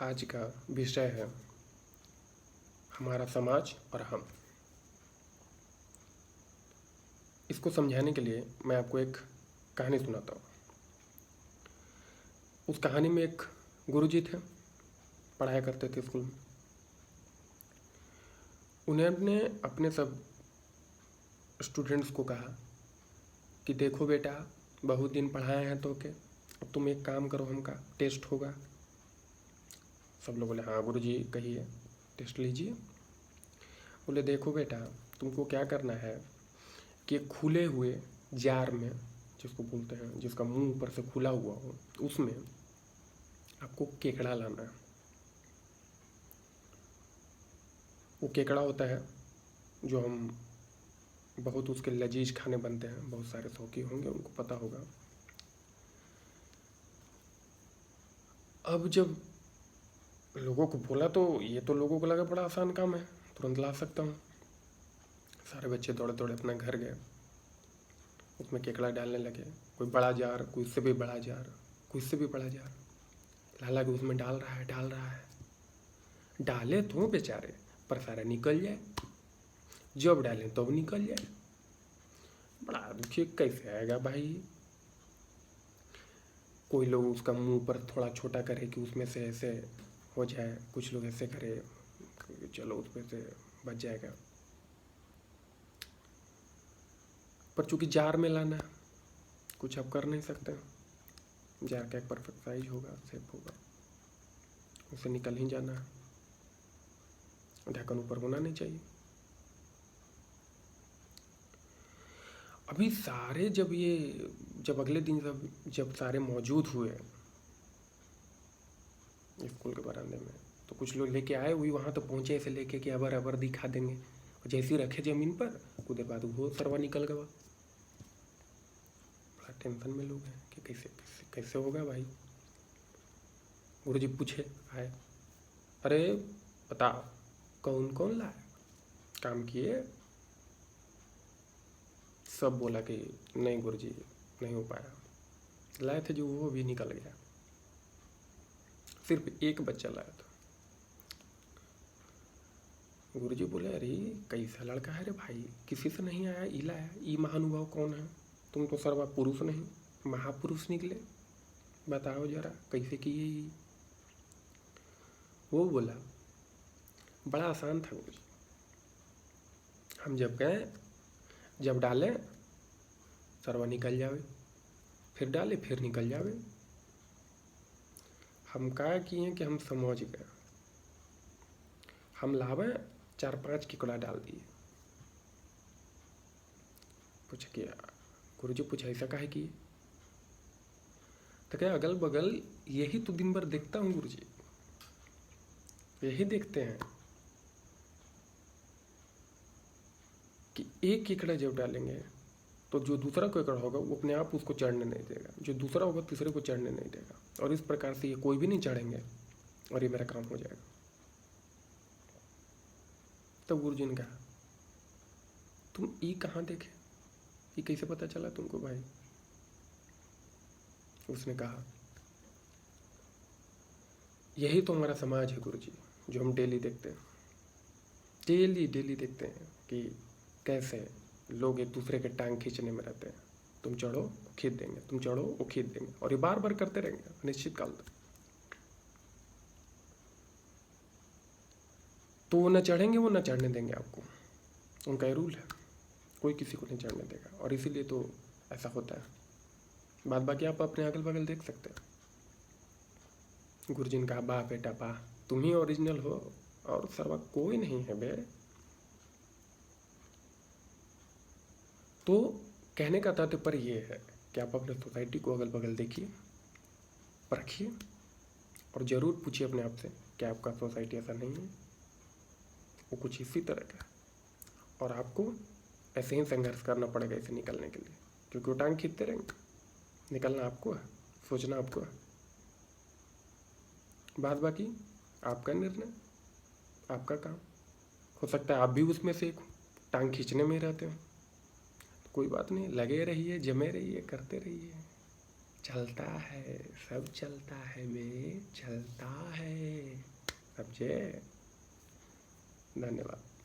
आज का विषय है हमारा समाज और हम। इसको समझाने के लिए मैं आपको एक कहानी सुनाता हूँ। उस कहानी में एक गुरुजी थे, पढ़ाया करते थे स्कूल में। उन्होंने अपने सब स्टूडेंट्स को कहा कि देखो बेटा, बहुत दिन पढ़ाए हैं तो के, अब तुम एक काम करो, हमका टेस्ट होगा। सब लोग बोले हाँ गुरुजी कहिए, टेस्ट लीजिए। बोले देखो बेटा, तुमको क्या करना है कि खुले हुए जार में, जिसको बोलते हैं जिसका मुंह ऊपर से खुला हुआ हो, उसमें आपको केकड़ा लाना है। वो केकड़ा होता है जो हम बहुत उसके लजीज खाने बनते हैं, बहुत सारे शौकीन होंगे उनको पता होगा। अब जब लोगों को बोला तो ये तो लोगों को लगा बड़ा आसान काम है, तुरंत ला सकता हूँ। सारे बच्चे दौड़े दौड़े अपना घर गए, उसमें केकड़ा डालने लगे। कोई बड़ा जार, कोई इससे भी बड़ा जार, कोई इससे भी बड़ा जार, लाला के उसमें डाल रहा है। डाले तो बेचारे, पर सारा निकल जाए, जब डालें तब तो निकल जाए। बड़ा दुखी, कैसे आएगा भाई। कोई लोग उसका मुंह पर थोड़ा छोटा करे कि उसमें से ऐसे हो जाए, कुछ लोग ऐसे करे चलो उसमें से बच जाएगा। पर चूंकि जार में लाना है, कुछ आप कर नहीं सकते। जार का एक परफेक्ट साइज होगा, शेप होगा, उसे निकल ही जाना है। ढक्कन ऊपर होना नहीं चाहिए। अभी सारे जब अगले दिन जब सारे मौजूद हुए स्कूल के बरामदे में, तो कुछ लोग लेके आए हुई वहाँ तो पहुँचे ऐसे लेके कि अबर अबर दिखा देंगे। और जैसे ही रखे ज़मीन पर, कुछ देर बाद वो सरवा निकल गया। बड़ा टेंशन में लोग हैं कि कैसे कैसे कैसे होगा भाई। गुरुजी पूछे, आए, अरे बता कौन कौन लाए, काम किए? सब बोला कि नहीं गुरुजी, नहीं हो पाया। लाए थे जो वो भी निकल गया, सिर्फ एक बच्चा लाया था। गुरुजी बोले अरे कैसा लड़का है रे भाई, किसी से नहीं आया, ई लाया। ई महानुभाव कौन है? तुम तो सर्वा पुरुष नहीं, महापुरुष निकले, बताओ जरा कैसे किए ये? वो बोला बड़ा आसान था गुरुजी, हम जब गए, जब डाले सर्वा निकल जावे, फिर डाले फिर निकल जावे। हम क्या किए कि हम समझ गए, हम लावे 4-5 केकड़ा डाल दिए। पूछे कि गुरुजी पूछा ऐसा काहे किए? तो क्या अगल बगल यही तो दिन भर देखता हूँ गुरुजी, यही देखते हैं कि एक केकड़ा जब डालेंगे तो जो दूसरा केकड़ा होगा वो अपने आप उसको चढ़ने नहीं देगा, जो दूसरा होगा तीसरे को चढ़ने नहीं देगा, और इस प्रकार से ये कोई भी नहीं चढ़ेंगे और ये मेरा काम हो जाएगा। तब गुरुजी ने कहा तुम ई कहाँ देखे, ये कैसे पता चला तुमको भाई? उसने कहा यही तो हमारा समाज है गुरुजी, जो हम डेली देखते हैं, डेली देखते हैं कि कैसे लोग एक दूसरे के टांग खींचने में रहते हैं। तुम चढ़ो वो खींच देंगे, तुम चढ़ो वो खींच देंगे, और ये बार बार करते रहेंगे निश्चित काल तक। तो वो न चढ़ेंगे, वो न चढ़ने देंगे आपको, उनका ये रूल है, कोई किसी को नहीं चढ़ने देगा। और इसीलिए तो ऐसा होता है। बात बाकी आप अपने अगल बगल देख सकते हैं। गुरुजी ने कहा बा बेटा बा, तुम ही ओरिजिनल हो और सर्वा कोई नहीं है बे। तो कहने का तात्पर्य ये है कि आप अपने सोसाइटी को अगल बगल देखिए, परखिए, और ज़रूर पूछिए अपने आप से कि आपका सोसाइटी ऐसा नहीं है, वो कुछ इसी तरह का है, और आपको ऐसे ही संघर्ष करना पड़ेगा इसे निकलने के लिए, क्योंकि वो टांग खींचते रहेंगे। निकलना आपको है, सोचना आपको है। बात बाकी आपका निर्णय, आपका काम। हो सकता है आप भी उसमें से एक टांग खींचने में ही रहते हो, कोई बात नहीं, लगे रहिए, जमे रहिए, करते रहिए, चलता है, सब चलता है बे, चलता है। समझे। धन्यवाद।